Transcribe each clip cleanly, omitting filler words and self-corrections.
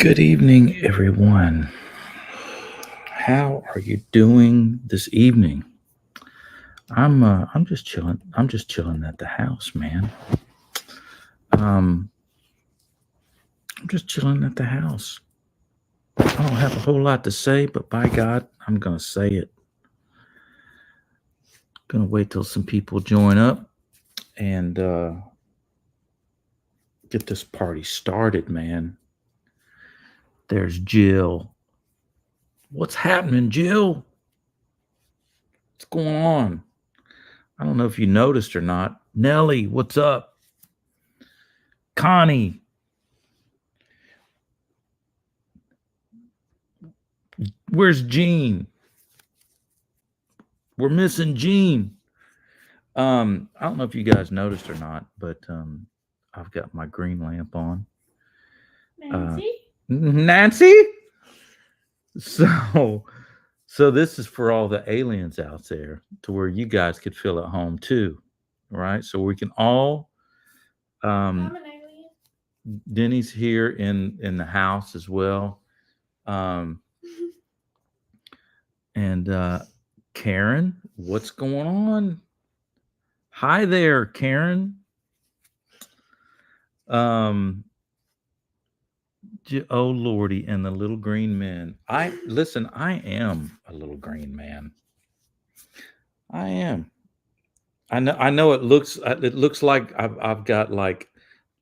Good evening, everyone. How are you doing this evening? I'm just chilling. I'm just chilling at the house, man. Um, I'm just chilling at the house. I don't have a whole lot to say, but by God, I'm gonna say it. Gonna wait till some people join up and get this party started, man. There's Jill. What's happening, Jill? What's going on? I don't know if you noticed or not. Nellie, what's up? Connie, where's Gene? We're missing Gene. I don't know if you guys noticed or not, but I've got my green lamp on. Nancy? Nancy. So, so this is for all the aliens out there, to where you guys could feel at home too, right? So we can all. I'm Um, an alien. Denny's here in the house as well, um, and Karen, what's going on? Hi there, Karen. Um, oh lordy, and the little green men. I listen. I am a little green man. I am. I know. I know. It looks. It looks like I've got like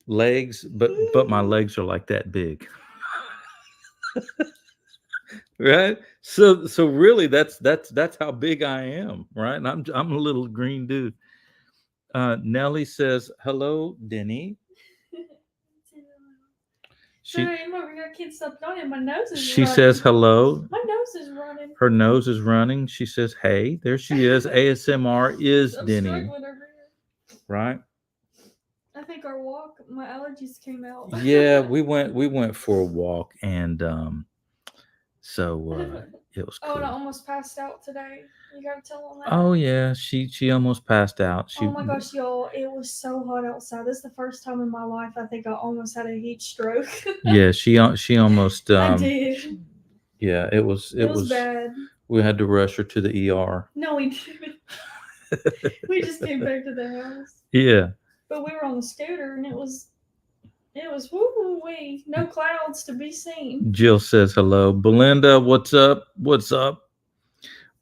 legs, but my legs are like that big, right? So really, that's how big I am, right? And I'm a little green dude. Nellie says hello, Denny. Sorry, She I'm over here. I can't stop yawning. My nose is she running. says hello. My nose is running. Her nose is running. She says, "Hey, there she is." ASMR is I'm Denny, struggling over here. right? I think our walk, my allergies came out. Yeah, we went for a walk, and so it was Oh, and I cool. almost passed out today. You gotta tell them that. Oh yeah, she almost passed out. Oh She my gosh, y'all, it was so hot outside. This is the first time in my life I think I almost had a heat stroke. yeah, she almost I did. yeah, it was It it was was bad. we had to rush her to the ER. No, we didn't. We just came back to the house. Yeah. But we were on the scooter and it was woo wee. No clouds to be seen. Jill says hello. Belinda, what's up? What's up?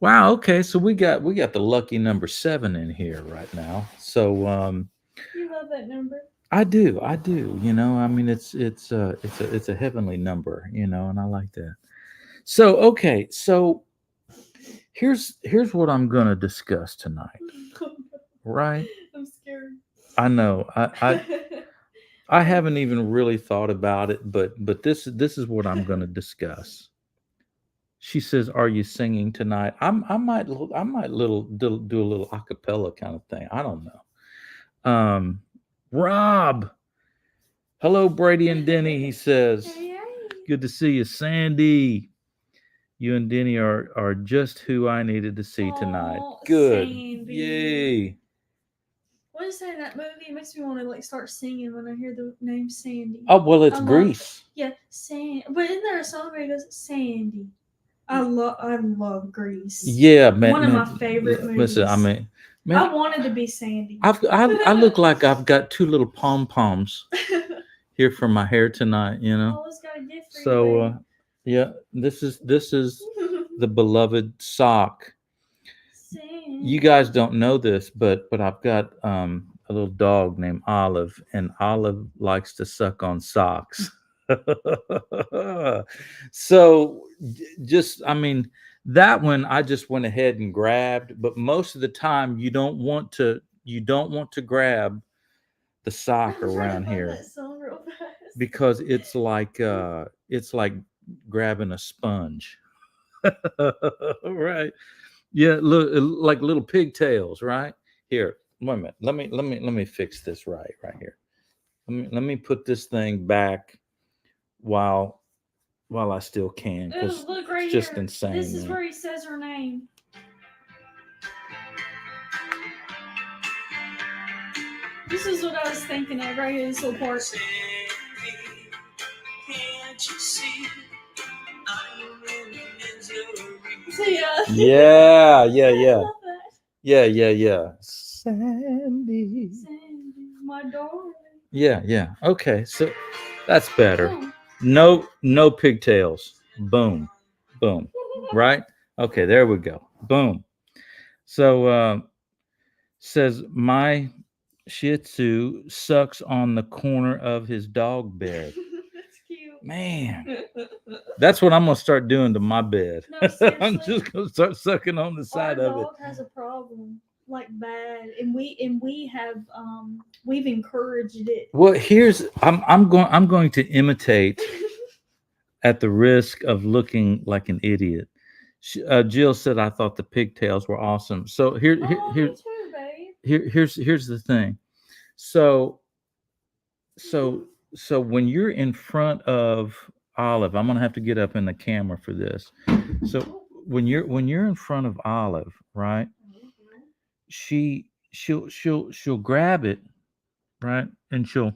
Wow, okay, so we got the lucky number 7 in here right now. So You love that number. I do. I mean, it's a heavenly number, and I like that. So okay, so here's what I'm gonna discuss tonight, right? I'm scared. I know I haven't even really thought about it, but this is what I'm gonna discuss. She says, "Are you singing tonight?" I might do a little acapella kind of thing. I don't know. Rob, hello, Brady and Denny. He says, Hey, hey. "Good to see you, Sandy. You and Denny are just who I needed to see tonight. Aw, Good, Sandy. yay." What is that in that movie? It makes me want to like start singing when I hear the name Sandy. Oh well, I it's love, Grease. yeah, But isn't there a song where it goes Sandy? I love Grease. Yeah, man, One of man. my favorite Listen, I movies. mean, man, I wanted to be Sandy. I look like I've got two little pom poms here for my hair tonight. Always got a gift for you, So baby. yeah, this is the beloved sock. You Sandy. guys don't know this, but I've got a little dog named Olive, and Olive likes to suck on socks. So just I mean that one I just went ahead and grabbed, but most of the time you don't want to grab the sock I'm trying to around find here that song real fast. because it's like grabbing a sponge. Right. Yeah, look, like little pigtails, right? Here, wait a minute. Let me fix this right here. Let me put this thing back while I still can, Ooh, because look it's right just here. This insane, is man. where he says her name. This is what I was thinking of right here, this little part. Yeah, yeah, I yeah. love that. Yeah. Sandy. Sandy, my darling. Yeah. Okay, so that's better. Boom. No pigtails. Boom. Right? Okay, there we go. Boom. So says my Shih Tzu sucks on the corner of his dog bed. That's cute. Man, that's what I'm gonna start doing to my bed. No, I'm seriously. just gonna start sucking on the Our side of it. dog has a problem, like bad, and we have we've encouraged it. Well, I'm going to imitate at the risk of looking like an idiot. Jill said I thought the pigtails were awesome. So Oh, me too, babe. here's the thing. So so so when you're in front of Olive, I'm gonna have to get up in the camera for this. So when you're in front of Olive, right? She'll grab it, right, and she'll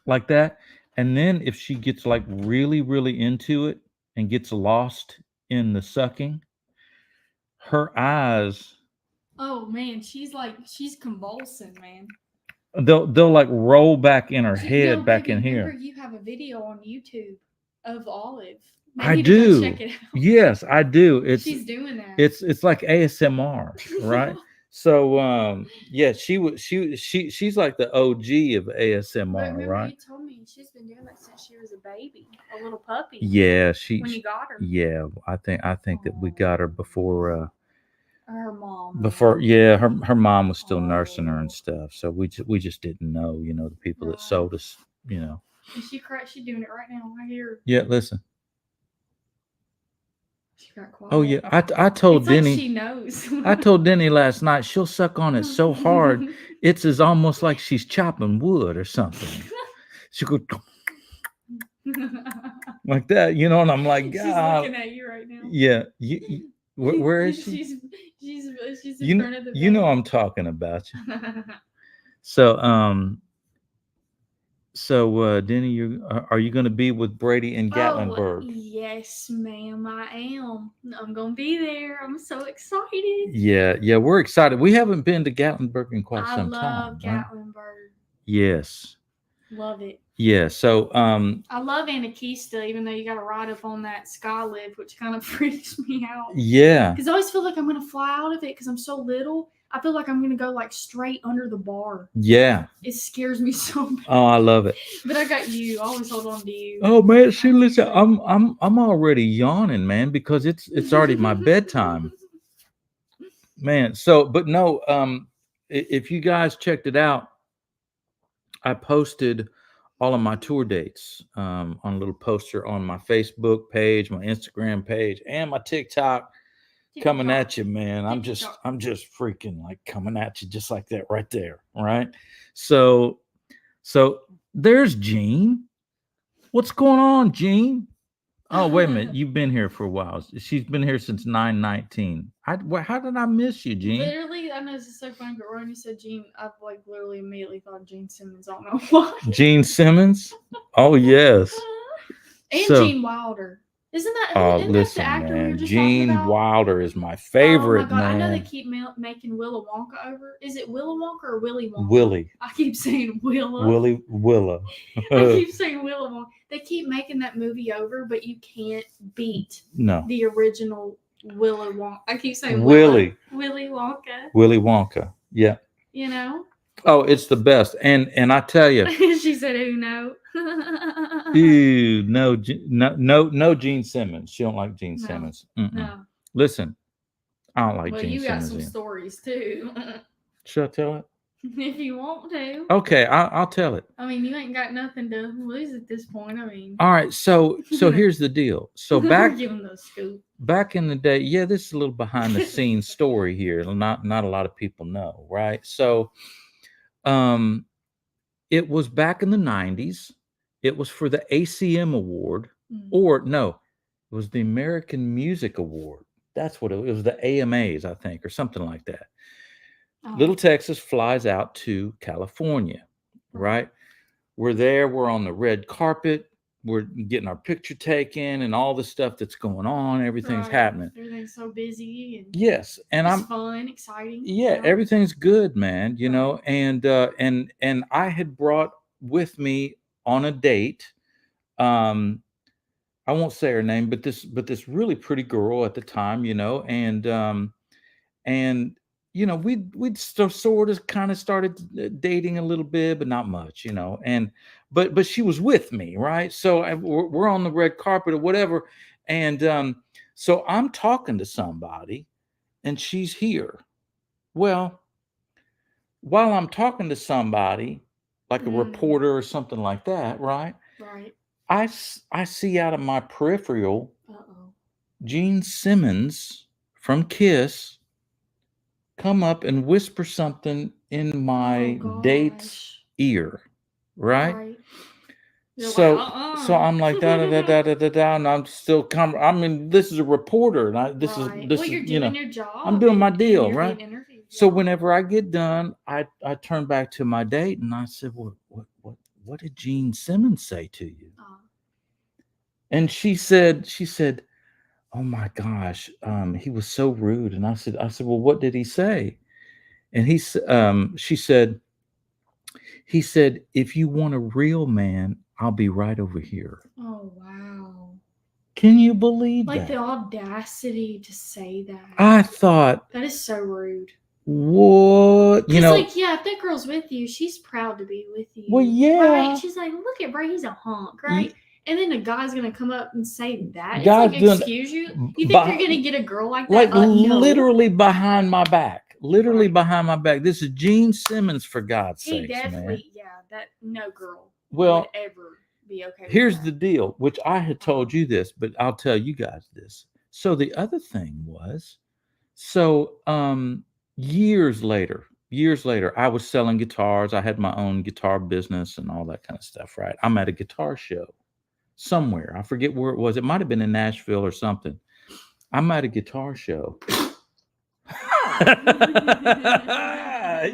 like that, and then if she gets like really into it and gets lost in the sucking, her eyes Oh man, she's convulsing, man. they'll like roll back in her head No, back baby, in remember here. you have a video on YouTube of Olive. I Maybe to go do. check it out. Yes, I do. She's doing that. It's like ASMR, right? So yeah, she's like the OG of But ASMR, remember, right? you told me she's been doing that since she was a baby, a little puppy. Yeah, When you got her, yeah, I think that we got her before her mom. before yeah, her mom was still nursing her and stuff. So we just didn't know, the people that Right. sold us, you know. And she's doing it right now. I hear her. Yeah, listen. She got quiet. Oh yeah, I told It's like Denny. she knows. I told Denny last night she'll suck on it so hard, it's as almost like she's chopping wood or something. She go like that, and I'm like, She's God, looking at you right now. yeah. Where is she? She's You in know, front of the you know bed. I'm talking about you. So Denny, are you going to be with Brady in Oh Gatlinburg? yes, ma'am, I am. I'm gonna be there. I'm so excited. Yeah, we're excited. We haven't been to Gatlinburg in quite I some love time, right? Gatlinburg. Yes. Love it. Yeah. So I love Anakista, even though you got to ride up on that sky lift, which kind of freaks me out. yeah. Because I always feel like I'm gonna fly out of it because I'm so little. I feel like I'm gonna go like straight under the bar. Yeah. It scares me so bad. Oh, I love it. But I got you. I always hold on to you. Oh man, see, listen, I'm already yawning, man, because it's already my bedtime, man. So, but no, if you guys checked it out, I posted all of my tour dates on a little poster on my Facebook page, my Instagram page, and my TikTok. Coming at you, man. I'm just freaking like coming at you just like that right there, right? So there's Jean. What's going on, Jean? Oh, wait a minute. You've been here for a while. She's been here since 9/19. How did I miss you, Jean? Literally, I know this is so funny, but when you said Gene, I've like literally immediately thought Gene Simmons. I don't know why. Gene Simmons? Oh, yes. And So- Gene Wilder. Isn't that? Oh, Isn't listen, that the actor we were man. just Gene talking about? Wilder is my Oh favorite, my god! I know they man. keep making Willa Wonka over. Is it Willa Wonka or Willy Wonka? Willie. I keep saying Willa. Willa. I keep saying Willa Wonka. They keep making that movie over, but you can't beat No. the original Willy Wonka. I keep saying Willy Wonka. Willy Wonka. Yeah. You know. Oh, it's the best. And I tell you. She said, "Who no?" Ew, no Gene Simmons. She don't like Gene Simmons. No. Listen, I don't like Well, Gene you got Simmons. some stories too. Should I tell it? If you want to. Okay, I'll tell it. I mean, you ain't got nothing to lose at this point. I mean. All right, so here's the deal. So We're giving the scoop. back in the day, yeah, this is a little behind the scenes story here. Not a lot of people know, right? So, it was back in the 90s. It was for the ACM award, or no, it was the American Music Award. That's what it was. The AMAs, I think, or something like that. Little Texas flies out to California, right? We're there. We're on the red carpet. We're getting our picture taken and all the stuff that's going on. Everything's Right. happening. Everything's so busy and Yes, and just I'm fun, exciting. yeah, everything's good, man. Right. And I had brought with me on a date. Um, I won't say her name, but this really pretty girl at the time, and we'd still sort of kind of started dating a little bit, but not much, and but she was with me, right? So we're on the red carpet or whatever, and so I'm talking to somebody, and she's here. Well, while I'm talking to somebody, like a Mm, reporter or something like that, right? right. I see out of my peripheral Uh-oh. Gene Simmons from Kiss come up and whisper something in Oh my date's gosh. ear, right? Right. You're like, So I'm like da da da da da da da, and I'm still I mean, this is a reporter, and Right. this Well, is you're doing your job I'm doing my and deal, you're right? being interviewed. So Yeah. whenever I get done, I turn back to my date and I said, what did Gene Simmons say to you? Oh. And she said, oh my gosh, he was so rude. And I said, well, what did he say? And she said, he said, if you want a real man, I'll be right over here. Oh wow. Can you believe Like the that? audacity to say that. I thought, That is so rude. what? Because, like, yeah, if that girl's with you, she's proud to be with you. Well, yeah. Right? She's like, look at Bray, he's a hunk, right? And then a guy's going to come up and say that. Guy's It's like, doing excuse you? You think you're going to get a girl like that? like No. literally behind my back. Literally Right. behind my back. This is Gene Simmons, for God's He sakes, man. definitely, yeah, that no girl Well, would ever be okay with here's that. the deal, which I had told you this, but I'll tell you guys this. So the other thing was, so years later, I was selling guitars. I had my own guitar business and all that kind of stuff, right? I'm at a guitar show somewhere. I forget where it was. It might have been in Nashville or something. I'm at a guitar show.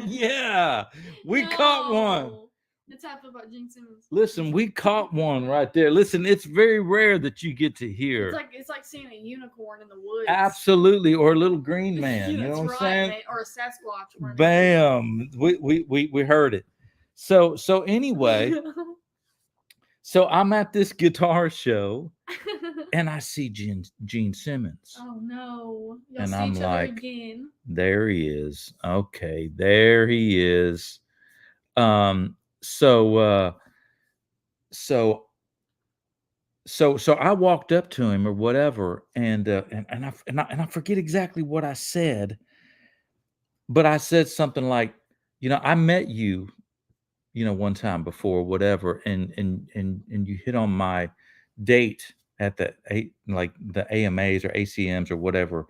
Yeah, we caught one. That's how I feel about Gene Simmons. Listen, we caught one right there. Listen, it's very rare that you get to hear. It's like seeing a unicorn in the woods. Absolutely, or a little green man. Yeah, You know what I'm right, saying? man. Or a Sasquatch. Bam! We heard it. So anyway, so I'm at this guitar show and I see Gene Simmons. Oh no! You'll And see I'm each other like, again. there he is. Okay, there he is. So so I walked up to him or whatever, and I forget exactly what I said, but I said something like, I met you, one time before, whatever, and you hit on my date at like the AMAs or ACMs or whatever,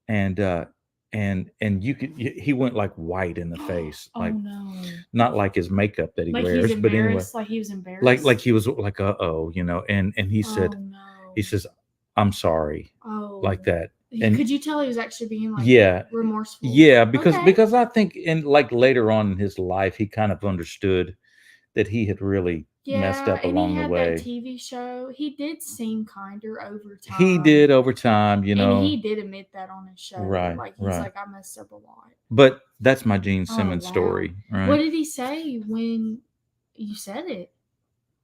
and he went like white in the face, like, Oh no! not like his makeup that he Like wears, he's but anyway, embarrassed. Like he was embarrassed. like he was like, uh-oh, and he said, Oh no! he says, I'm sorry, Oh, like that. And could you tell he was actually being like yeah, remorseful? yeah, because Okay. because I think in like later on in his life, he kind of understood that he had really messed up and along he the had way. that TV show. He did seem kinder over time. He did over time, and he did admit that on his show. Right, like he's right. like, I messed up a lot. But that's my Gene Oh, Simmons wow. story, right? What did he say when you said it?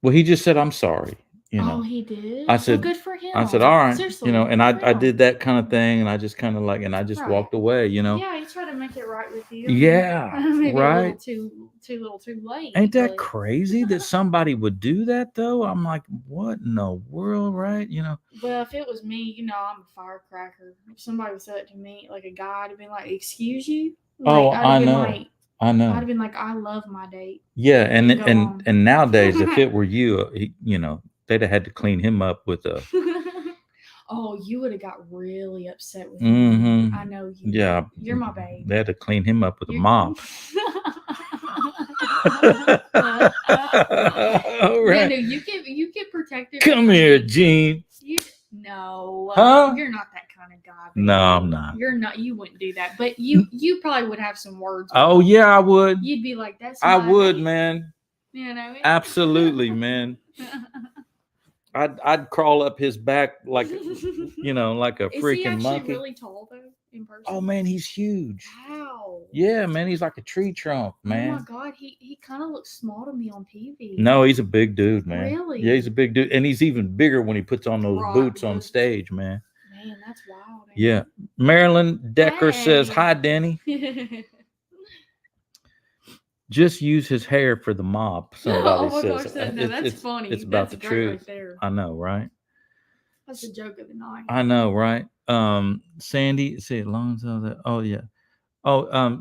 Well, he just said, I'm sorry. Oh, he did. I said, well, good for him. I said, all right, Seriously, and good for I him. did that kind of thing, and I just kind of like, and I just Right. walked away, Yeah, he tried to make it right with you. Yeah, Maybe right. a little too late. Ain't that crazy that somebody would do that though? I'm like, what in the world, right? Well, if it was me, I'm a firecracker. If somebody would say that to me, like a guy, I'd have been like, excuse you? Like, Oh, I'd I have been know. like, I know. I'd have been like, I love my date. Yeah, and go on. and nowadays, if it were you, they'd have had to clean him up with a. Oh, you would have got really upset with Mm-hmm. me. I know you. Yeah, You're my babe. they had to clean him up with a mop. All right. Yeah, no, you get protected. Come here, Gene. No, Huh? You're not that kind of guy. Baby. No, I'm not. You're not. You wouldn't do that. But you probably would have some words. Oh yeah, I would. You'd be like, "That's." I would, man. You know it? Absolutely, man. I'd crawl up his back like like a Is he freaking actually monkey. really tall though in person? Oh man, he's huge. Wow. Yeah, man, he's like a tree trunk, Oh my man. god, he kind of looks small to me on TV. No, he's a big dude, man. Really? Yeah, he's a big dude, and he's even bigger when he puts on those Right, boots on those- stage, man. Man, that's wild. Ain't Yeah. it? Marilyn Decker says, Hey. "Hi, Denny. Just use his hair for the mob." Somebody Oh my says, gosh, no, that's funny. It's about That's the great truth. right there. I know, right? That's the joke of the night. I know, right? Sandy, say it long so that. Oh yeah. Oh,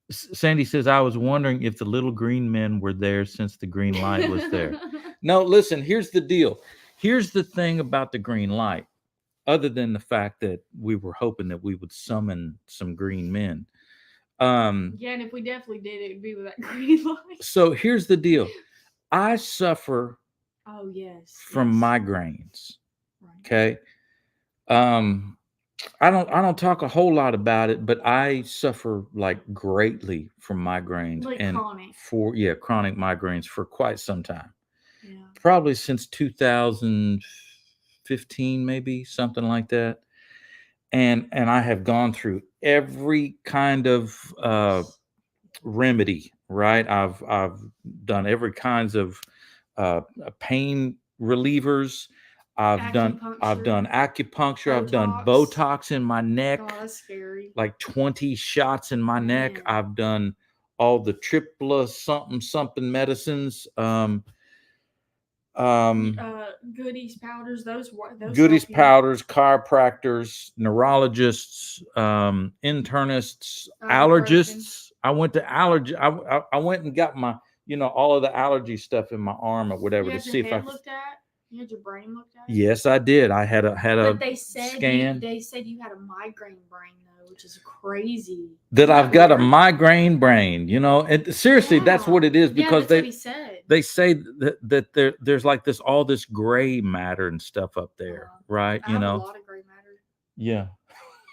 Sandy says, I was wondering if the little green men were there since the green light was there. No, listen, here's the deal. Here's the thing about the green light, other than the fact that we were hoping that we would summon some green men. Yeah, and if we definitely did, it'd be with that green light. So here's the deal. I suffer Oh yes. from yes. migraines. Right. Okay. I don't talk a whole lot about it, but I suffer like greatly from migraines Like and chronic. chronic migraines for quite some time. Yeah. Probably since 2015, maybe something like that. And I have gone through every kind of remedy, right? I've done every kinds of pain relievers. I've done acupuncture. I've done Botox in my neck. Oh, that's scary. Like 20 shots in my neck. I've done all the tripla something medicines. Goodies, powders, those Goodies, powders, chiropractors, neurologists, internists, allergists. I went to allergy. I went and got my all of the allergy stuff in my arm or whatever to see if I looked at. You had your brain looked at. Yes, I did. I had a But they said scan. They said you had a migraine brain though, which is crazy. That I've got a migraine brain, and seriously, that's what it is because that's what he said. They say that there's like all this gray matter and stuff up there, right? I have a lot of gray matter. Yeah.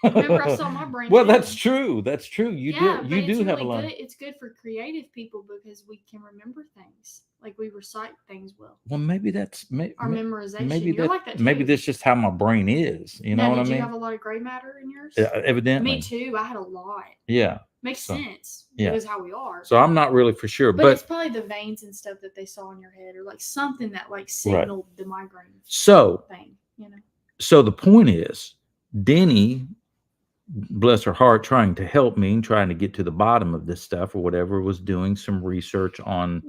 Remember, I saw my brain. Well, that's true. That's true. You do really have a lot. It's good for creative people because we can remember things. Like we recite things well. Well, maybe that's our memorization. Maybe You're like that too. Maybe that's just how my brain is. You know what I mean? Did you have a lot of gray matter in yours? Evidently. Me too. I had a lot. Yeah. Makes sense. Yeah. Because how we are. So I'm not really for sure, but it's probably the veins and stuff that they saw in your head, or like something that like signaled the migraine. Thing. So the point is, Denny, bless her heart, trying to help me, trying to get to the bottom of this stuff or whatever, was doing some research on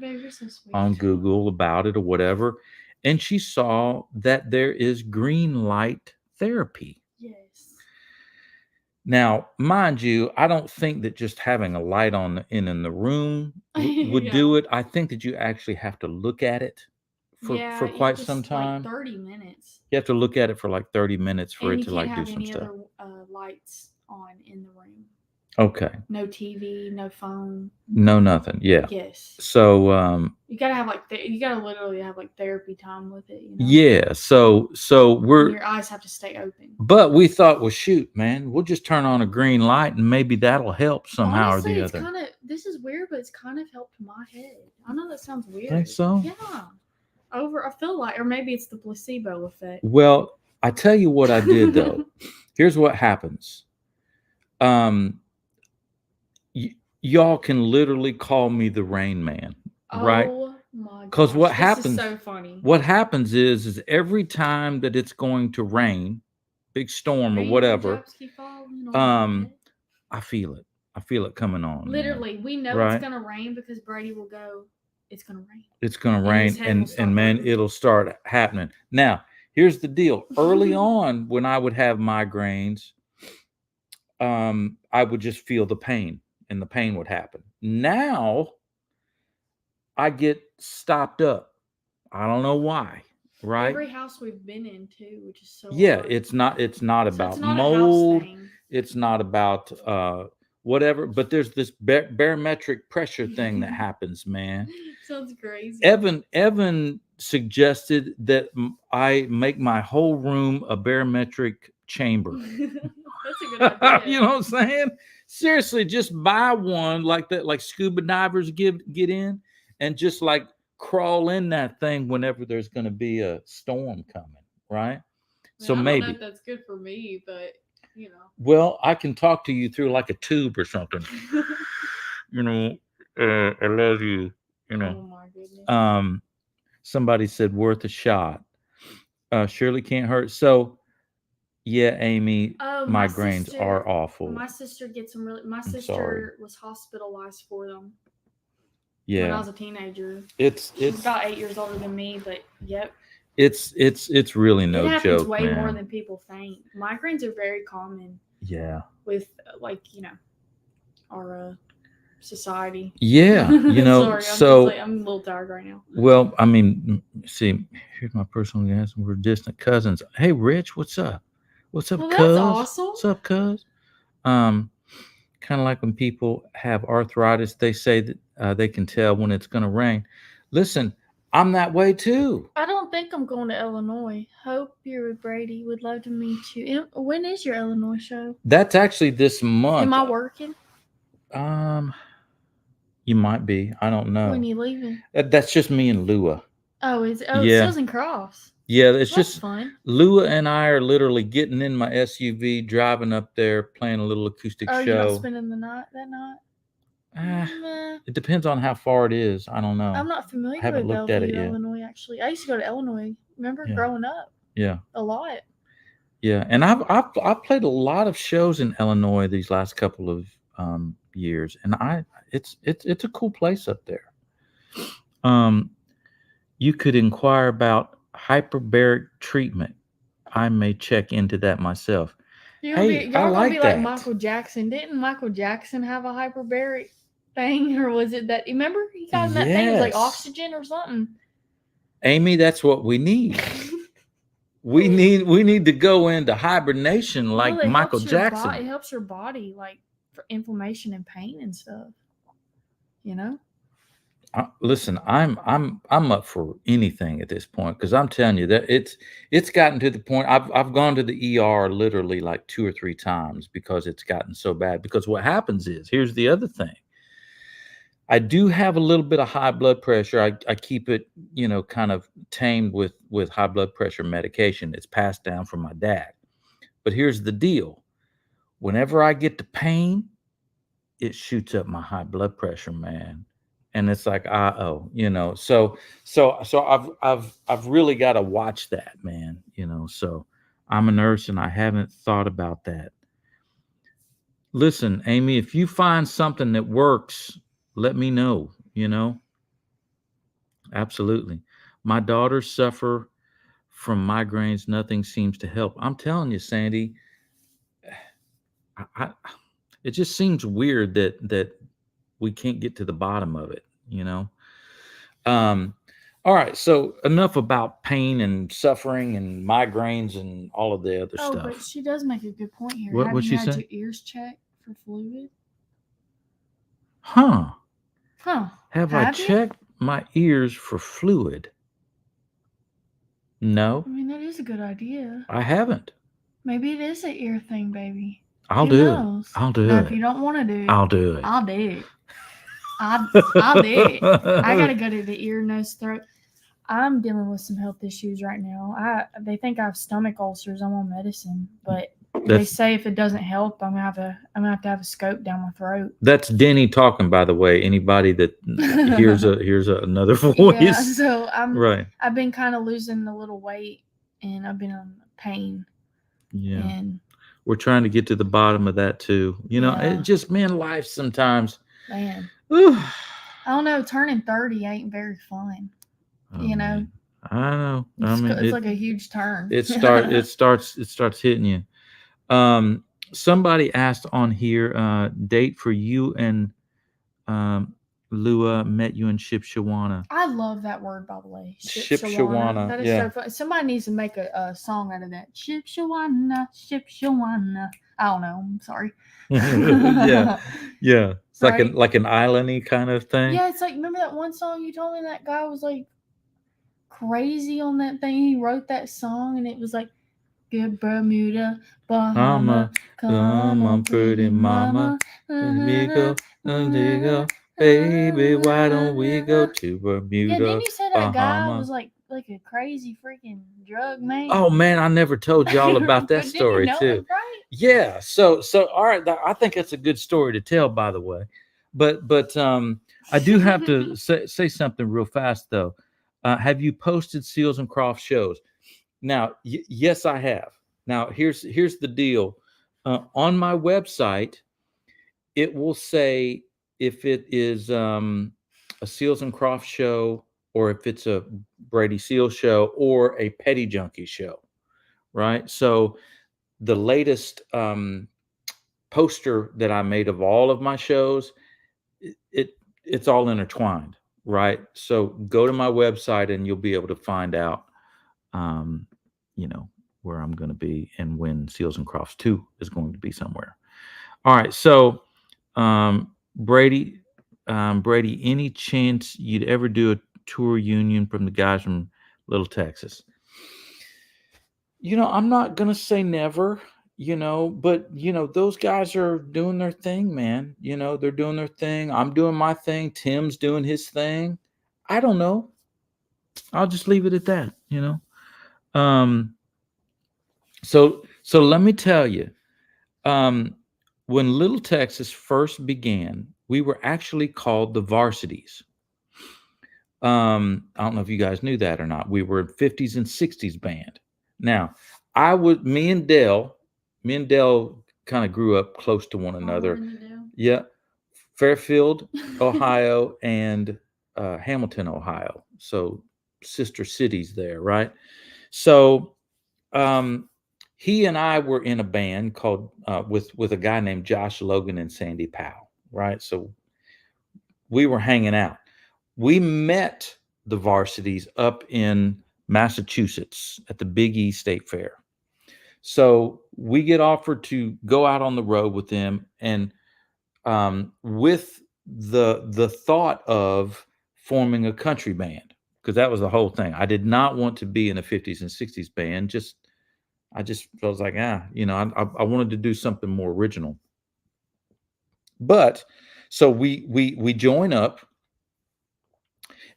Google about it or whatever, and she saw that there is green light therapy. Yes. Now, mind you, I don't think that just having a light on in the room would do it. I think that you actually have to look at it for quite some time. Like 30 minutes. You have to look at it for like 30 minutes for it to like do some stuff. Other lights on in the room. Okay. No TV, no phone. No nothing. Yeah. Yes. So you gotta have you gotta literally have like therapy time with it. Yeah. So we're your eyes have to stay open. But we thought, well, shoot, man, we'll just turn on a green light and maybe that'll help somehow. Honestly, or the other. This is weird, but it's kind of helped my head. I know that sounds weird. Think so? Yeah. I feel like, or maybe it's the placebo effect. Well, I tell you what I did though. Here's what happens. Y'all can literally call me the Rain Man, right? Oh my god! Because what happens? Is so funny. What happens is every time that it's going to rain, big storm or whatever, I feel it. I feel it coming on. Literally, man. we know it's gonna rain because Brady will go. It's gonna rain. It's gonna rain, and man, it'll start happening. Now, here's the deal. Early on, when I would have migraines, I would just feel the pain, and the pain would happen. Now, I get stopped up. I don't know why. Right. Every house we've been in too, which is so. Yeah, hard. it's not about mold. It's not about whatever. But there's this barometric pressure thing that happens, man. Sounds crazy. Evan suggested that I make my whole room a barometric chamber. That's a good idea. You know what I'm saying? Seriously, just buy one like that, like scuba divers get in, and just like crawl in that thing whenever there's going to be a storm coming, right? I mean, So I don't know if maybe. that's good for me, but you Well, I can talk to you through like a tube or something. know. You know, I love you. You know. Oh my goodness. Um, Somebody said worth a shot. Surely can't hurt. So yeah, Amy, Oh, migraines are awful. my sister gets some really. My I'm sorry. sister was hospitalized for them when I Yeah, was a teenager. it's She's it's about 8 years older than me, but yep, it's really it no happens joke, way more man. than people think. Migraines are very common Yeah. with like our society. Yeah, Sorry, I'm a little tired right now. well, I mean, see, here's my personal answer. We're distant cousins. Hey, Rich, what's up? What's up, Well, that's cuz? awesome. What's up, cuz? Um, Kind of like when people have arthritis, they say that they can tell when it's going to rain. Listen, I'm that way too. I don't think I'm going to Illinois. Hope you're with Brady. Would love to meet you. When is your Illinois show? That's actually this month. Am I working? Um, you might be. I don't When know. you leaving? That's just me and Lua. It Yeah, still's in Cross. yeah. It's Well, that's just fun. Lua and I are literally getting in my SUV, driving up there, playing a little acoustic Oh, you're not show. spending the night that night? Ah, Meh. it depends on how far it is. I don't know. I'm not I familiar haven't with looked at it Bellevue, yet. Illinois, actually. I used to go to Illinois. Remember Yeah, growing up? yeah. A lot. Yeah, and I've played a lot of shows in Illinois these last couple of years, and it's a cool place up there. Um, you could inquire about hyperbaric treatment. I may check into that myself. Hey, I Y'all gonna be like like that. Michael Jackson. Didn't Michael Jackson have a hyperbaric thing? Or was it that remember he got in that thing, it was like Yes, oxygen or something. Amy, that's what we need. We need to go into hibernation Well, like it Michael helps your body. Jackson. It helps your body, like for inflammation and pain and stuff. You know. Listen, I'm up for anything at this point because I'm telling you that it's gotten to the point I've gone to the ER literally like 2 or 3 times because it's gotten so bad. Because what happens is here's the other thing. I do have a little bit of high blood pressure. I keep it kind of tamed with high blood pressure medication. It's passed down from my dad. But here's the deal. Whenever I get the pain, it shoots up my high blood pressure, man. And it's like, so I've really got to watch that, man. So I'm a nurse and I haven't thought about that. Listen, Amy, if you find something that works, let me know. Absolutely. My daughters suffer from migraines. Nothing seems to help. I'm telling you, Sandy, I it just seems weird that we can't get to the bottom of it. Um, all right, so enough about pain and suffering and migraines and all of the other Oh, but stuff. she does make a good point here. What Have she you had say? your ears checked for fluid? Huh? Huh? Have I Have you? checked my ears for fluid? No, I mean, that is a good idea. I haven't. Maybe it is an ear thing, baby. I'll Who do it. knows? I'll do Now, if it. you don't want to do it, I'll do it. I'll do it. I'll do it. I gotta go to the ear, nose, throat. I'm dealing with some health issues right now. They think I have stomach ulcers. I'm on medicine, but they That's say if it doesn't help, I'm gonna have to have a scope down my throat. that's Denny talking, by the way. Anybody that hears another Yeah, voice, so right? I've been kind of losing a little weight, and I've been on pain, Yeah, and we're trying to get to the bottom of that too. It yeah, just man, life sometimes. man, Whew. I don't know. Turning 30 ain't very fun. Oh You know, man, I know. I mean, it's like a huge turn. it starts hitting you. Somebody asked on here, date for you and um, Lua met you in Shipshawana. I love that word, by the way. Shipshawana, That is yeah. so fun. Somebody needs to make a song out of that. Shipshawana, Shipshawana. I don't know. I'm sorry. Yeah, yeah. It's Right? like an islandy kind of thing. Yeah, it's like, remember that one song you told me that guy was like crazy on that thing? He wrote that song and it was like, good Bermuda, Bahama, Mama, come on, pretty pretty mama. mama. Amigo, amigo. Baby, why don't we go to Yeah, Bermuda, didn't you say that guy Bahamas? was like a crazy freaking drug man? Oh man, I never told y'all about that But didn't you story know it, too. right? Yeah, so all right, I think that's a good story to tell, by the way. But I do have to say something real fast though. Have you posted Seals and Crofts shows? Now, yes, I have. Now, here's the deal. On my website, it will say if it is a Seals and Crofts show, or if it's a Brady Seal show, or a Petty Junkie show, right? So the latest poster that I made of all of my shows, it it's all intertwined, right? So go to my website and you'll be able to find out, um, you know, where I'm going to be and when Seals and Crofts 2 is going to be somewhere. All right, so Brady, Brady, any chance you'd ever do a tour union from the guys from Little Texas? I'm not gonna say never, but those guys are doing their thing, man. They're doing their thing. I'm doing my thing. Tim's doing his thing. I don't know. I'll just leave it at that. Um, so let me tell you, um, when Little Texas first began, we were actually called the Varsities. I don't know if you guys knew that or not. We were a 50s and 60s band. Now, me and Dell kind of grew up close to one another. Yeah, Fairfield, Ohio, and Hamilton, Ohio. So sister cities there, right? So um, he and I were in a band called with a guy named Josh Logan and Sandy Powell, right? So we were hanging out. We met the Varsities up in Massachusetts at the Big E State Fair. So we get offered to go out on the road with them, and with the thought of forming a country band, because that was the whole thing. I did not want to be in a 50s and 60s band. I was like, I wanted to do something more original. But so we join up,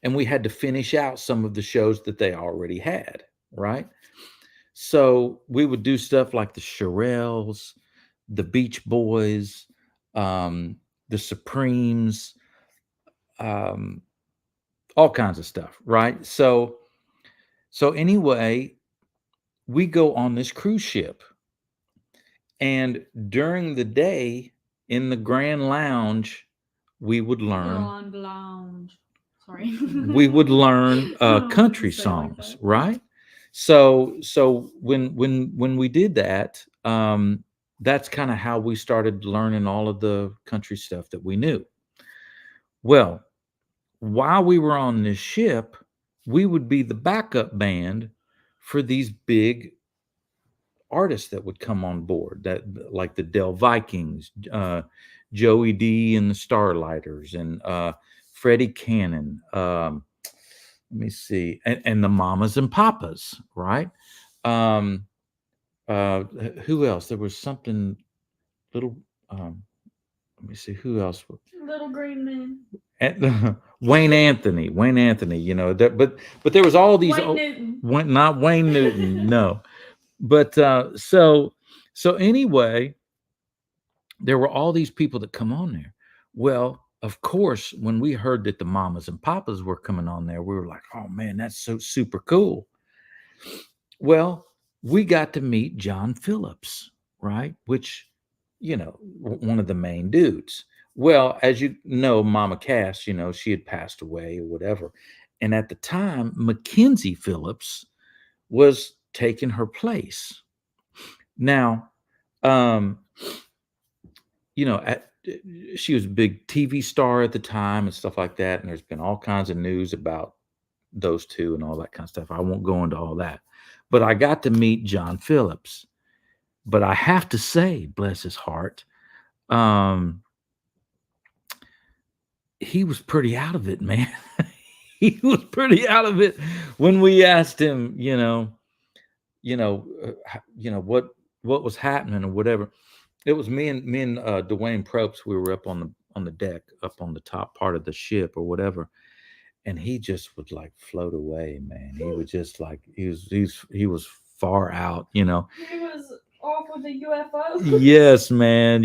and we had to finish out some of the shows that they already had, right? So we would do stuff like the Shirelles, the Beach Boys, um, the Supremes, um, all kinds of stuff, right? So anyway, we go on this cruise ship, and during the day in the Grand Lounge, we would learn Blonde lounge. Sorry. we would learn country Say it like songs, that. right? So when we did that, that's kind of how we started learning all of the country stuff that we knew. Well, while we were on this ship, we would be the backup band for these big artists that would come on board, that like the Del Vikings, Joey D and the Starlighters, and Freddie Cannon. Let me see, and the Mamas and Papas, right? Um, who else? There was something little. Um, Let me see who else. Little green man. And, Wayne Anthony. But there was all these. Wayne Newton. Not Wayne Newton, no. But so anyway, there were all these people that come on there. Well, of course, when we heard that the Mamas and Papas were coming on there, we were like, "Oh man, that's so super cool." Well, we got to meet John Phillips, right? Which, one of the main dudes. Well, as you know, Mama Cass, she had passed away or whatever. And at the time, Mackenzie Phillips was taking her place. Now, um, she was a big TV star at the time and stuff like that. And there's been all kinds of news about those two and all that kind of stuff. I won't go into all that. But I got to meet John Phillips. But I have to say, bless his heart, um, he was pretty out of it, man. He was pretty out of it when we asked him, what was happening or whatever. It was me and Dwayne Probst. We were up on deck, up on the top part of the ship or whatever, and he just would like float away, man. He was just like he was far out, you know. He was off with the UFO. Yes, man.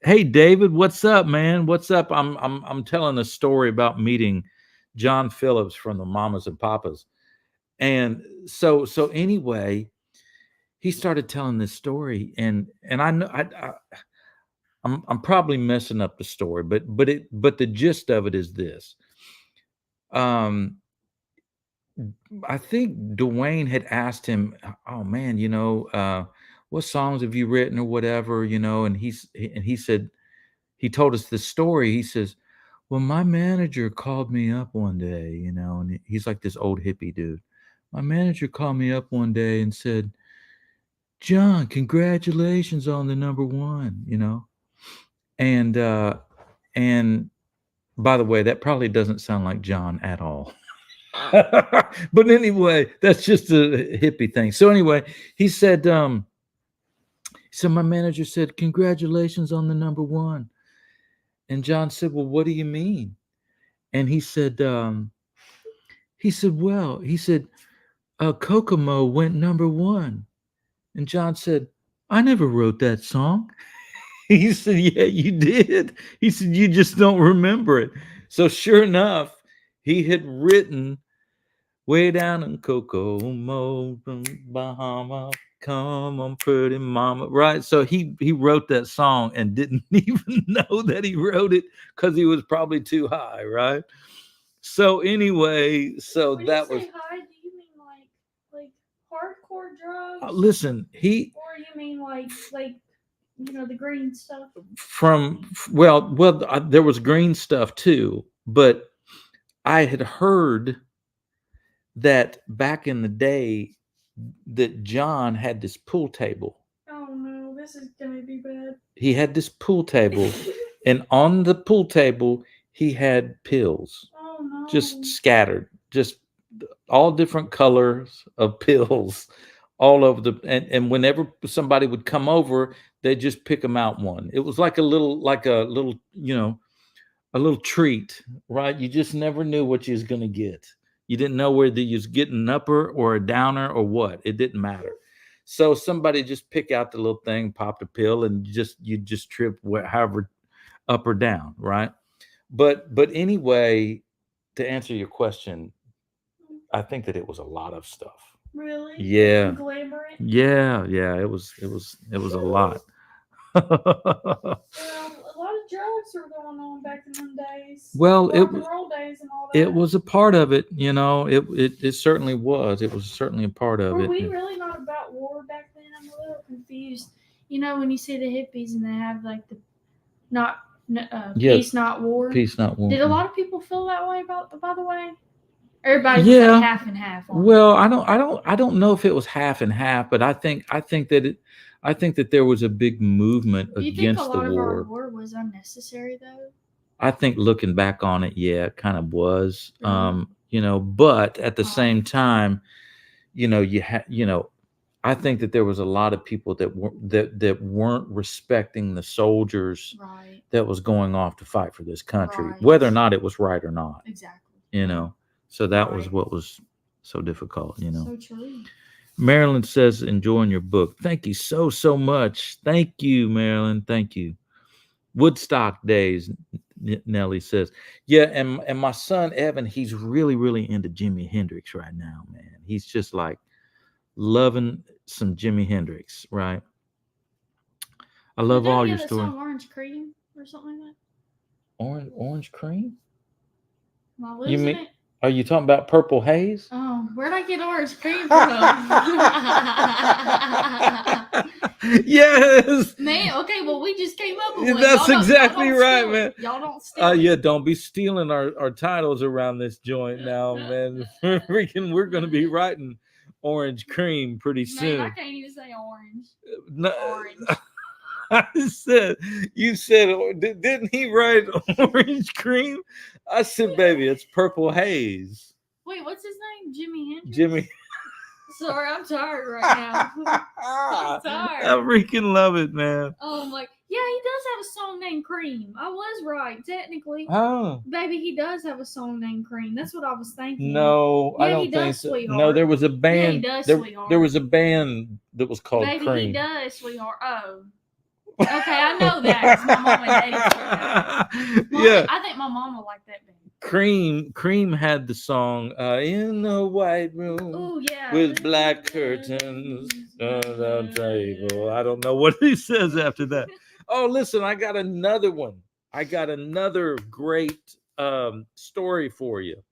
Hey, David, what's up, man? What's up? I'm telling a story about meeting John Phillips from the Mamas and Papas, and so anyway, he started telling this story, and I know I'm probably messing up the story, but the gist of it is this. Um, I think Dwayne had asked him, "Oh man, what songs have you written or whatever, and he said he told us this story. He says, "Well, my manager called me up one day, and he's like this old hippie dude. My manager called me up one day and said, 'John, congratulations on the number one,' And and by the way, that probably doesn't sound like John at all." But anyway, that's just a hippie thing. So anyway, he said, so my manager said, "Congratulations on the number one." And John said, "Well, what do you mean?" And well, Kokomo went number one. And John said, "I never wrote that song." He said, "Yeah, you did." He said, "You just don't remember it." So sure enough, he had written "Way Down in Kokomo, Bahama, come on, pretty mama," right? So he wrote that song and didn't even know that he wrote it because he was probably too high, right? So anyway, so When that you was say high, do you mean like hardcore drugs, listen, or you mean like the green stuff? there was green stuff too, but I had heard that back in the day that John had this pool table. Oh no, this is gonna be bad. He had this pool table, and on the pool table he had pills Oh no. just scattered, just all different colors of pills all over and whenever somebody would come over, they'd just pick them out one. It was like a little treat, right? You just never knew what you was gonna get. You didn't know whether you was getting an upper or a downer or what. It didn't matter. So somebody just pick out the little thing, popped a pill, and you just trip however up or down, right? But anyway, to answer your question, I think that it was a lot of stuff. Really? Yeah. Glamorous? Yeah. It was a lot. Well, a lot of drugs were going on back in them days. Well, rock and roll days and all that. it was a part of it, it certainly was. It was certainly a part of Were it. we really not about war back then? I'm a little confused. When you see the hippies and they have like the not Yeah, peace, not war. peace, not war. Did a lot of people feel that way by the way? Everybody was Yeah. like half and half on it. Well, I don't know if it was half and half, but I think that there was a big movement Do you think against a the lot of our war. war was unnecessary though? I think looking back on it, yeah, it kind of was. Really? But at the same time, I think that there was a lot of people that weren't respecting the soldiers Right. that was going off to fight for this country, Right. whether or not it was right or not. Exactly. So that was Right. what was so difficult. So true. Marilyn says, "Enjoying your book." Thank you so much. Thank you, Marilyn. Thank you. Woodstock days, Nellie says. Yeah, and my son Evan, he's really into Jimi Hendrix right now, man. He's just like loving some Jimi Hendrix, right? I love all your stories. Orange Cream or something like that? Orange cream? Am I You losing mean? it? Are you talking about Purple Haze? Oh, where'd I get orange cream from? Yes. Man, okay, well we just came up with one. That's exactly y'all right, steal man. it. Y'all don't steal it. Yeah, don't be stealing our titles around this joint now, man. We're gonna be writing Orange Cream pretty soon. Man, I can't even say orange. No, Orange. you said, didn't he write Orange Cream? I said, baby, it's Purple Haze. Wait, what's his name? Jimi Hendrix? Jimmy. Sorry, I'm tired right now. I'm tired. I freaking love it, man. Oh my! Yeah, he does have a song named Cream. I was right, technically. Oh. Baby, he does have a song named Cream. That's what I was thinking. No, I Yeah, don't he think does, so. sweetheart. No, there was a Yeah, he band. does, There sweetheart. was a band that was called Baby, Cream. he does, sweetheart. Oh. Okay, I know that 'cause my mom and daddy told me. Yeah, I think my mom will like that band. Cream had the song "In the White Room" Oh yeah. with black curtains on the table. I don't know what he says after that. Oh, listen, I got another one. I got another great story for you.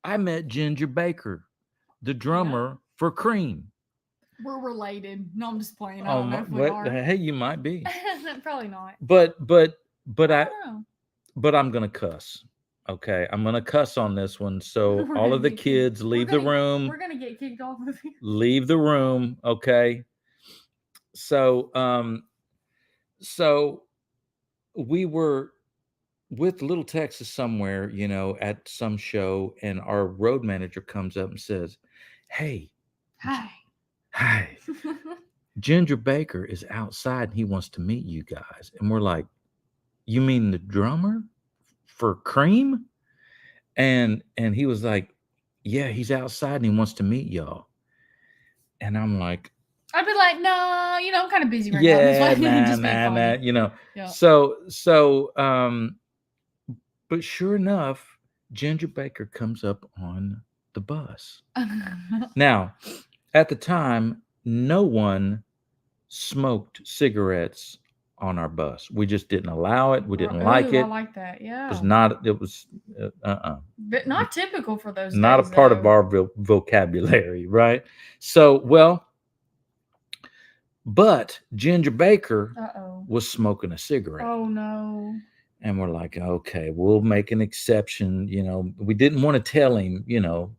I met Ginger Baker, the drummer for Cream. We're related. No, I'm just playing. I Oh, don't know if we are. hey, you might be, Probably not. but I don't know. but I'm gonna cuss. Okay, I'm gonna cuss on this one. So We're all gonna of the get kicked. kids, leave the room. We're gonna get kicked off of here. Leave the room. Okay. So so we were with Little Texas somewhere, you know, at some show, and our road manager comes up and says, "Hey, Hi. hi, Ginger Baker is outside and he wants to meet you guys." And we're like, "You mean the drummer for Cream?" And he was like, "Yeah, he's outside and he wants to meet y'all." And I'm like, I'd be like, no, you know, I'm kind of busy right now. "Yeah, That's why nah, just make nah, fun. nah," you know. Yeah. So but sure enough, Ginger Baker comes up on the bus. Now, at the time, no one smoked cigarettes on our bus. We just didn't allow it. We didn't like Ooh, it. I like that. Yeah. It was not. It was But not typical for those not days, a part of though. our vocabulary, right? So, well, but Ginger Baker was smoking a cigarette. Oh no. And we're like, okay, we'll make an exception. You know, we didn't want to tell him, you know,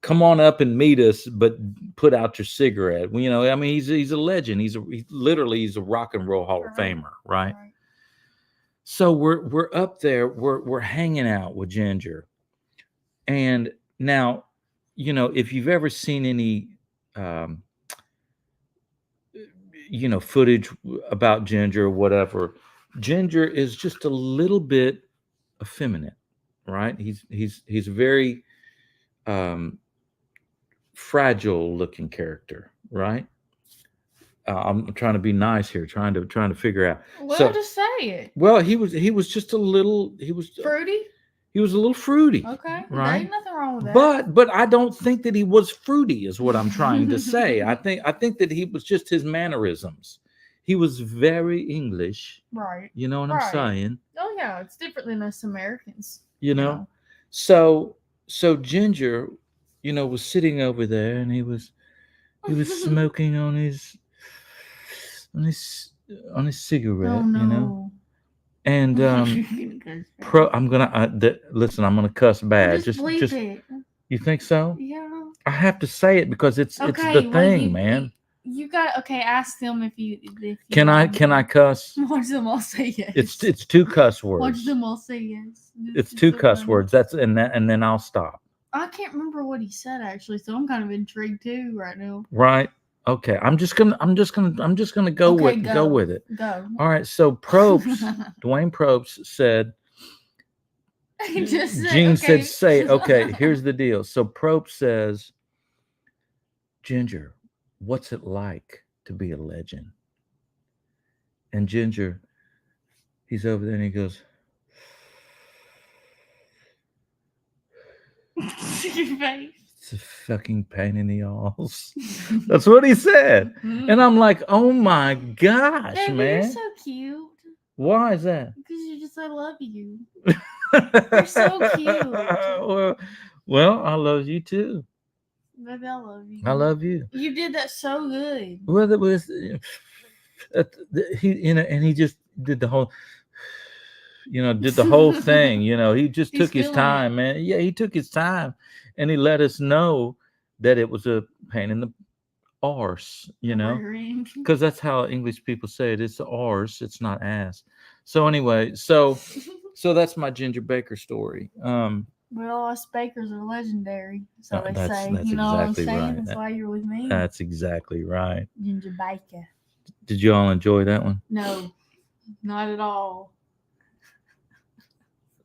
come on up and meet us, but put out your cigarette. You know, I mean, he's a legend. He's literally he's a rock and roll Hall of Famer, right? So we're up there, we're hanging out with Ginger. And now, you know, if you've ever seen any you know, footage about Ginger or whatever, Ginger is just a little bit effeminate, right? He's a very fragile looking character, right? I'm trying to be nice here, trying to figure out. Well, So, just say it. well, he was just a little Fruity. He was a little fruity. Okay. Right. There ain't nothing wrong with that. But I don't think that he was fruity, is what I'm trying to say. I think that he was just his mannerisms. He was very English. Right. You know what I'm saying? Oh yeah, it's different than us Americans. You know? So Ginger, you know, was sitting over there and he was smoking on his cigarette, Oh no. you know. And I'm gonna listen. I'm gonna cuss bad. Just it. You think so? Yeah. I have to say it because it's the thing, man. You got okay. Ask them if you can I cuss? Watch them all say yes. It's two cuss words. Watch them all say yes. It's two cuss words. That's and then I'll stop. I can't remember what he said actually, so I'm kind of intrigued too right now. Right. Okay. I'm just gonna go with it. Go. All right. So Probst, Dwayne Probst said. Gene said, "Say okay. Here's the deal." So Probst says, "Ginger, what's it like to be a legend?" And Ginger, he's over there and he goes, "Your face. It's a fucking pain in the ass." That's what he said. And I'm like, oh my gosh, Baby, man. You're so cute. Why is that? Because you just, I love you. You're so cute. Well, I love you too. Baby, I love you. I love you. You did that so good. Well, it was he, you know, and he just did the whole, you know, did the whole thing. You know, he just took his time, man. Yeah, he took his time, and he let us know that it was a pain in the arse, you know, because that's how English people say it. It's arse, it's not ass. So anyway, so that's my Ginger Baker story. Well, us bakers are legendary, so they say. That's you know exactly what I'm saying? right. That's why you're with me. That's exactly right. Ginger Baker. Did you all enjoy that one? No, not at all.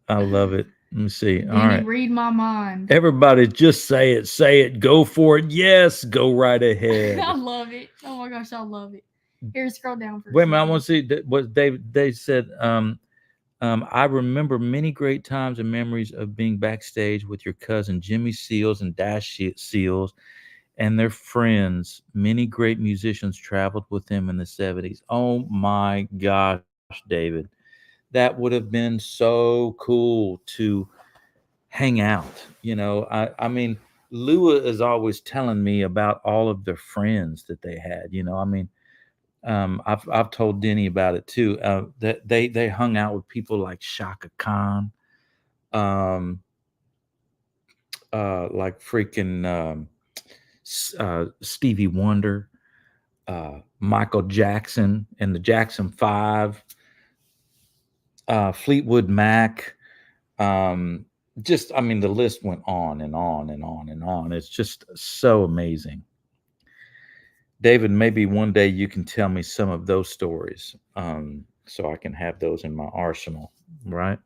I love it. Let me see. All Denny, right. read my mind. Everybody just say it. Say it. Go for it. Yes. Go right ahead. I love it. Oh my gosh, I love it. Here, scroll down for a Wait a minute. I second. want to see what they said. I remember many great times and memories of being backstage with your cousin Jimmy Seals and Dash Seals and their friends. Many great musicians traveled with them in the 70s. Oh my gosh, David. That would have been so cool to hang out. I mean, Lua is always telling me about all of their friends that they had. I mean, I've told Denny about it too. That they hung out with people like Shaka Khan, um, like freaking Stevie Wonder, Michael Jackson and the Jackson Five, Fleetwood Mac. Um, just, I mean, the list went on and on and on and on. It's just so amazing. David, maybe one day you can tell me some of those stories, so I can have those in my arsenal, right?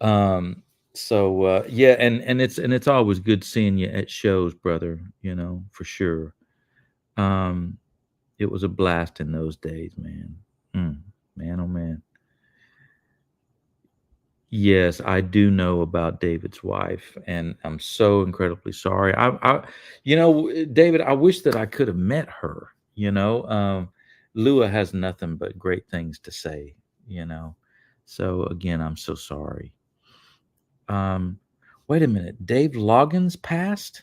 Um, yeah, and it's always good seeing you at shows, brother. For sure. Um, it was a blast in those days, man. Man, oh man. Yes, I do know about David's wife, and I'm so incredibly sorry. David, I wish that I could have met her. Lua has nothing but great things to say. You know, so again, I'm so sorry. Um, Wait a minute, Dave Loggins passed.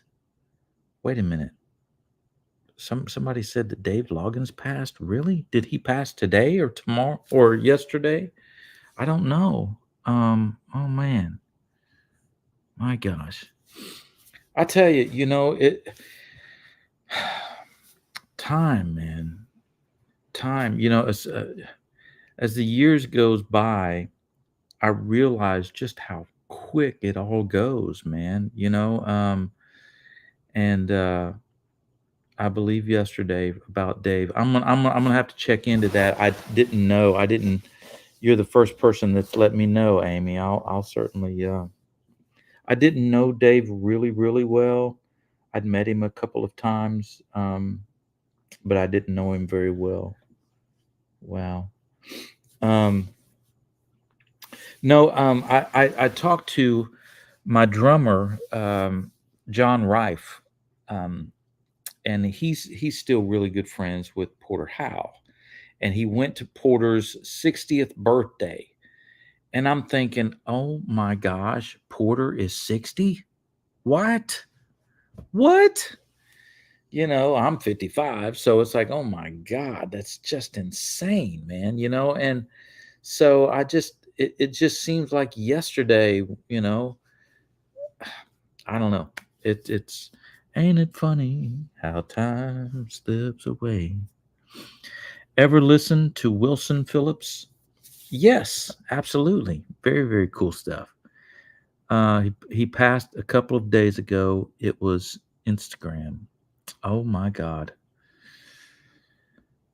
Wait a minute, somebody said that Dave Loggins passed. Really? Did he pass today or tomorrow or yesterday? I don't know. Oh man, my gosh. I tell you, it time, man, time. As the years goes by, I realize just how quick it all goes, man. And I believe yesterday about Dave. I'm gonna have to check into that. I didn't know. I didn't. You're the first person that's let me know, Amy. I'll certainly. I didn't know Dave really, really well. I'd met him a couple of times, but I didn't know him very well. Wow. Um, no, I talked to my drummer, John Rife, um, and he's still really good friends with Porter Howe. And he went to Porter's 60th birthday. And I'm thinking, oh my gosh, Porter is 60? What? What? I'm 55. So it's like, oh my God, that's just insane, man. And so it just seems like yesterday, I don't know. It's ain't it funny how time slips away. Ever listen to Wilson Phillips? Yes, absolutely. Very, very cool stuff. He passed a couple of days ago. It was Instagram. Oh my God,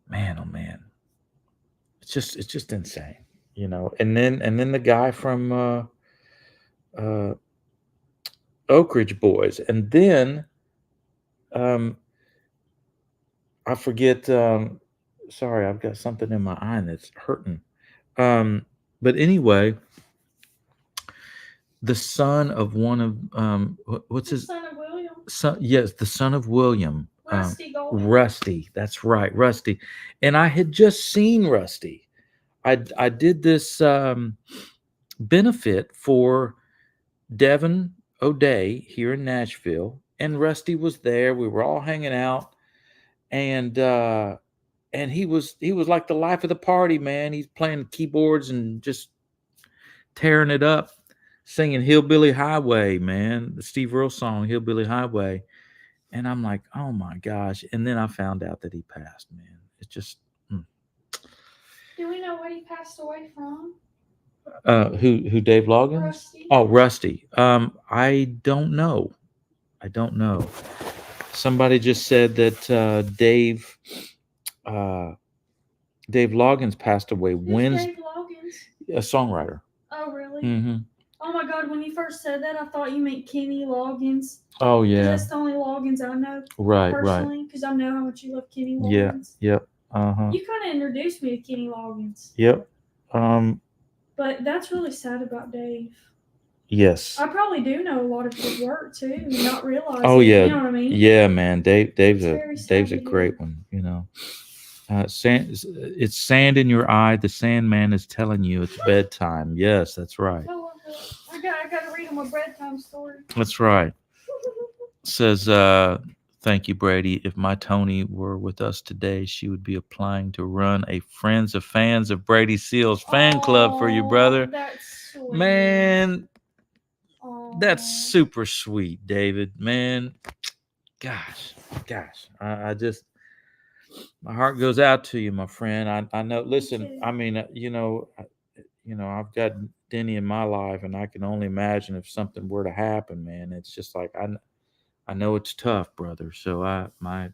man! Oh man, it's just insane, And then the guy from uh, Oak Ridge Boys, and then um, I forget. Sorry, I've got something in my eye that's hurting. Um, but anyway, the son of one of what's The his son of William. son? Yes, the son of William. Rusty Golden. Rusty. That's right, Rusty. And I had just seen Rusty. I did this benefit for Devin O'Day here in Nashville, and Rusty was there. We were all hanging out, and he was like the life of the party, man. He's playing keyboards and just tearing it up, singing "Hillbilly Highway," man, the Steve Earle song "Hillbilly Highway." And I'm like, oh my gosh! And then I found out that he passed, man. It's just. Do we know what he passed away from? Who Dave Loggins? Rusty. Oh, Rusty. I don't know. I don't know. Somebody just said that Dave uh, Dave Loggins passed away Who's Wednesday. Dave Loggins? A songwriter. Oh, really? Mm-hmm. Oh my God! When you first said that, I thought you meant Kenny Loggins. Oh Because yeah. that's the only Loggins I know Right. Right. personally. Because I know how much you love Kenny Yeah. Loggins. Yep. Uh-huh. You kind of introduced me to Kenny Loggins. Yep. But that's really sad about Dave. Yes. I probably do know a lot of his work too, and not realize Oh it. yeah. You know what I mean? Yeah, man. Dave's It's a very sad Dave's a to great hear. one. You know. It's sand in your eye. The Sandman is telling you it's bedtime. Yes, that's right. I love that. I got to read him a bedtime story. That's right. Says, thank you, Brady. If my Tony were with us today, she would be applying to run a Friends of Fans of Brady Seals fan club for you, brother. That's sweet. Man, that's Aw. super sweet, David. Man, gosh, I just, my heart goes out to you, my friend. I know. Listen, too. I mean, I've got Denny in my life, and I can only imagine if something were to happen, man. It's just like I know it's tough, brother. So my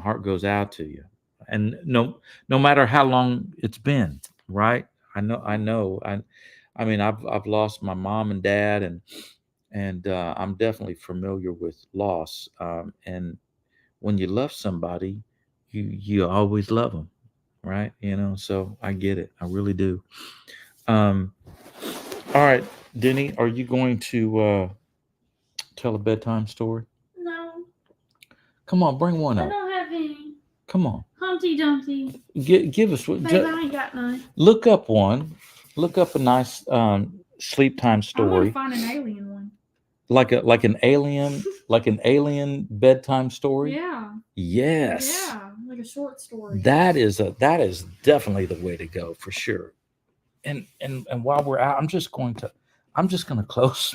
heart goes out to you, and no matter how long it's been, right? I mean, I've lost my mom and dad, and I'm definitely familiar with loss. And when you love somebody, you always love them, right? So I get it. I really do. Um, all right, Denny, are you going to tell a bedtime story? No, Come on, bring one I up. don't have any. Come on, Humpty Dumpty. give us Babe, I ain't got none. look up one. Look up a nice sleep time I'm gonna story, find an alien one. like an alien, like an alien bedtime story. Yeah. Yes, Yeah, like a short story. that is definitely the way to go for sure. And while we're out, I'm just gonna close.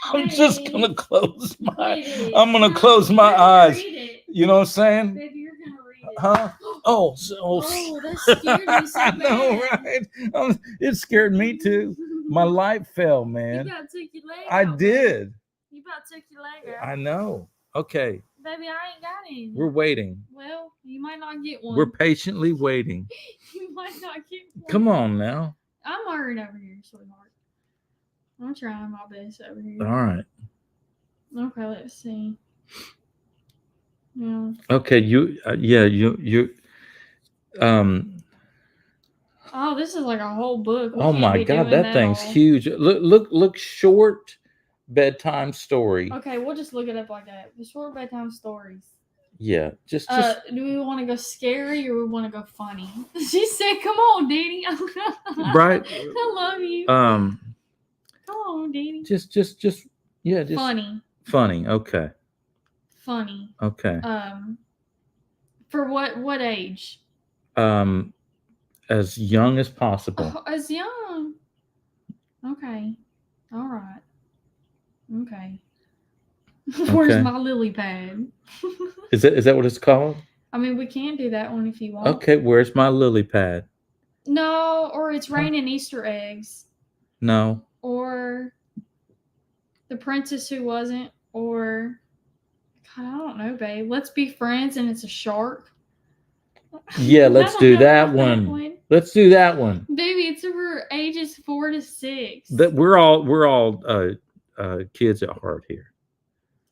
I'm just gonna close my. I'm gonna close my eyes. Read it. You know what I'm saying? Baby, you're gonna read it. Huh? Oh, Oh, that scared me so I know, bad. right? It scared me too. My light fell, You man. about took your leg I out. Baby. did. You about took your leg out. I know. Okay, Baby, I ain't got any. we're waiting. Well, you might not get one. We're patiently waiting. You might not get one. Come on now. I'm hurrying over here, sweetheart. I'm trying my best over here. All right. Okay, let's see. Yeah. Okay, you Oh, this is like a whole book. We oh can't my be god, doing that that thing's all. huge. Look short bedtime story. Okay, we'll just look it up like that. The short bedtime stories. Yeah, just Do we want to go scary or we want to go funny? She said, "Come on, Danny." right. I love you. Um Come on, Danny. just yeah, just Funny. funny. Okay. Funny. Okay. For what age? As young as possible. Oh, as young. Okay. All right. Okay. Where's Okay. my lily pad? Is that what it's called? I mean, we can do that one if you want. Okay, where's my lily pad? No, or it's raining Easter eggs. No. Or the princess who wasn't. Or God, I don't know, babe. Let's be friends, and it's a shark. Yeah, let's do that one. Let's do that one. Baby, it's for ages 4 to 6. That we're all kids at heart here.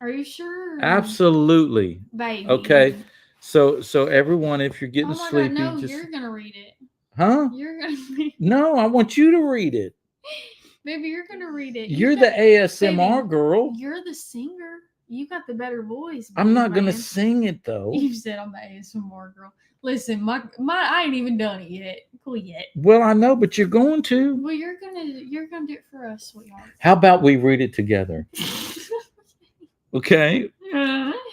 Are you sure? Absolutely. Baby. Okay. So everyone, if you're getting Oh my sleepy, God, no, just you're gonna read it. huh? You're gonna read it. No, I want you to read it. Baby, you're gonna read it. You're the ASMR baby, girl. You're the singer. You got the better voice. I'm not man. gonna sing it though. You said I'm the ASMR girl. Listen, my I ain't even done it yet. Cool yet. Well, I know, but you're going to. Well, you're gonna do it for us, sweetheart. How about we read it together? Okay.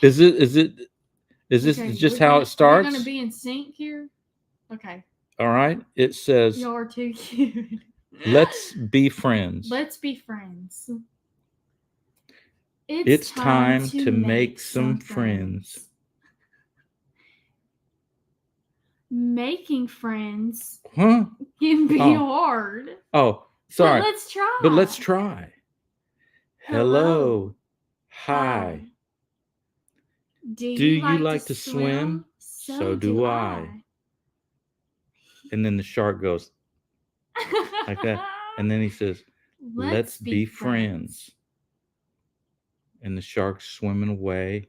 Is this Okay, just how it starts? We're gonna be in sync here. Okay. All right. It says, Y'all are too cute. let's be friends. Let's be friends. It's time to make some friends. Making friends Huh? can be hard. Oh, sorry. But let's try. Hello. Hi. Do you like to swim? So do I. And then the shark goes like that. And then he says, let's be friends. And the shark's swimming away.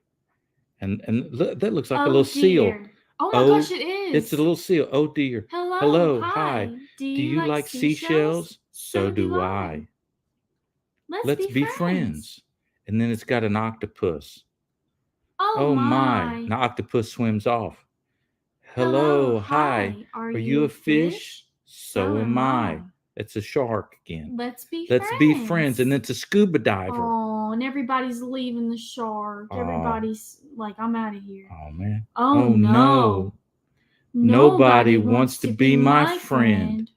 And that looks like a little seal. Oh my gosh, it is. It's a little seal. Oh dear. Hello, hi. Do you like seashells? So do I. Let's be friends. And then it's got an octopus. Oh my. Now octopus swims off. Hello, hi. Are you a fish? So am I. It's a shark again. Let's be friends. And it's a scuba diver. Oh, and everybody's leaving the shark. Everybody's like, I'm out of here. Oh man. Oh no. Nobody wants to be my friend.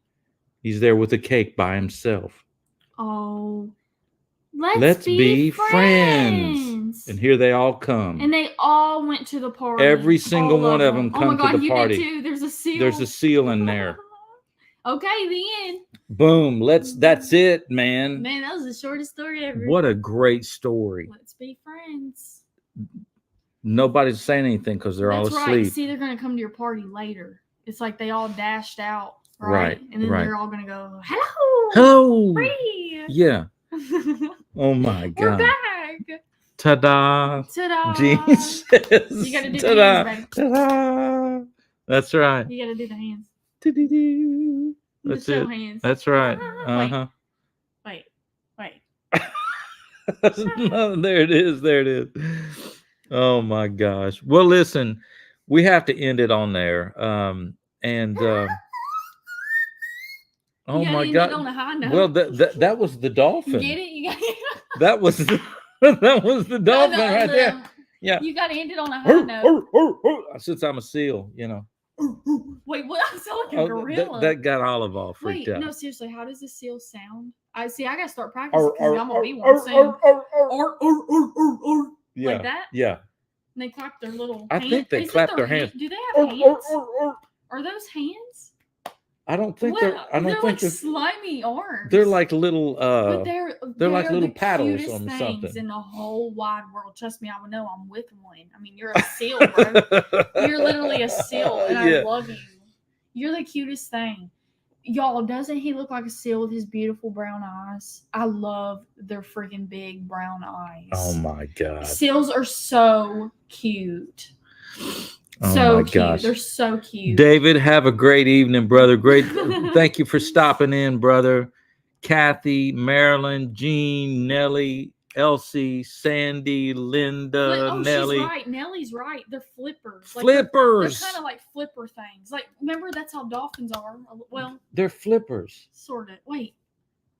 He's there with a cake by himself. Oh. Let's be friends. And here they all come. And they all went to the party. Every single one of them come to the party. You did too. There's a seal. There's a seal in there. Okay, the end. Boom. That's it, man. Man, that was the shortest story ever. What a great story. Let's be friends. Nobody's saying anything because they're all asleep. Right. See, they're going to come to your party later. It's like they all dashed out. Right. And then they're all going to go, hello. Hello. Free. Yeah. Oh my God. We're back. Ta-da. Ta-da. Jesus. You got to do the hands, baby. Ta-da. That's right. You got to do the hands. That's it. Hands. That's right. Uh-huh. Wait. No, there it is. Oh my gosh. Well, listen, we have to end it on there. Oh my God. On a high note. Well, that was the dolphin. Get it? You got that was the dolphin right there. Yeah. You got to end it on a high note. Since I'm a seal, Wait, what? I sound like a gorilla. That got Olive all freaked out. No, seriously, how does the seal sound? I gotta start practicing because I'm gonna be one soon. Yeah. Like that? Yeah. And they clap their little I hands. think they clap their hands. Do they have hands? Are those hands? I don't think they're like slimy arms. They're like little but they're like little paddles on something. In the whole wide world. Trust me, I would know. I'm with one. I mean, you're a seal, bro. You're literally a seal, and I love you. You're the cutest thing. Y'all, doesn't he look like a seal with his beautiful brown eyes? I love their freaking big brown eyes. Oh my God. Seals are so cute. Oh so my cute. Gosh. They're so cute. David, have a great evening, brother. Great. Thank you for stopping in, brother. Kathy, Marilyn, Jean, Nellie, Elsie, Sandy, Linda, Nellie. She's right. Nellie's right. They're flippers. Flippers. They're kind of like flipper things. Like, remember, that's how dolphins are. Well, they're flippers. Sort of. Wait.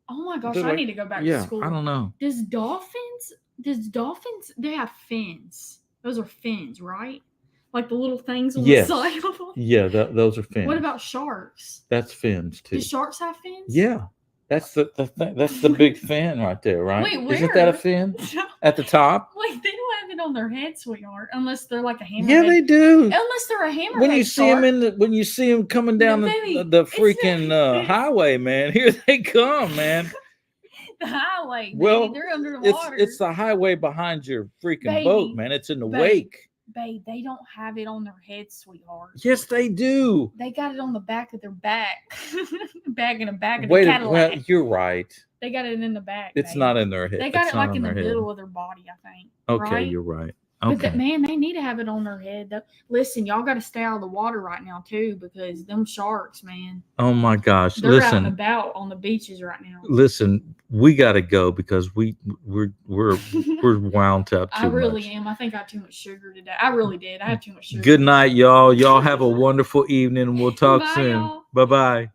Oh my gosh, I need to go back to school. I don't know. Does dolphins, they have fins? Those are fins, right? Like the little things on the side of them? Yeah, those are fins. What about sharks? That's fins too. Do sharks have fins? Yeah. That's the thing. That's the big fin right there, right? Wait, where? Isn't that a fin at the top? Wait, they don't have it on their head, sweetheart, unless they're like a hammerhead. Yeah, they do. Unless they're a hammerhead. When you see them coming down the freaking highway, man, here they come, man. The highway. Well, baby. They're under the water. It's the highway behind your freaking boat, man. It's in the wake. Babe, they don't have it on their head, sweetheart. Yes, they do. They got it on the back of their back. Back in the back of the Cadillac. Well, you're right. They got it in the back. It's not in their head. They got it like in the middle of their body, I think. Okay, right? You're right. Okay. But man, they need to have it on their head. Listen, y'all got to stay out of the water right now too, because them sharks, man. Oh my gosh! They're out and about on the beaches right now. Listen, we got to go because we're wound up too much. I really am. I think I had too much sugar today. I really did. I had too much sugar. Good night, y'all. Y'all have a wonderful evening. We'll talk soon. Bye bye.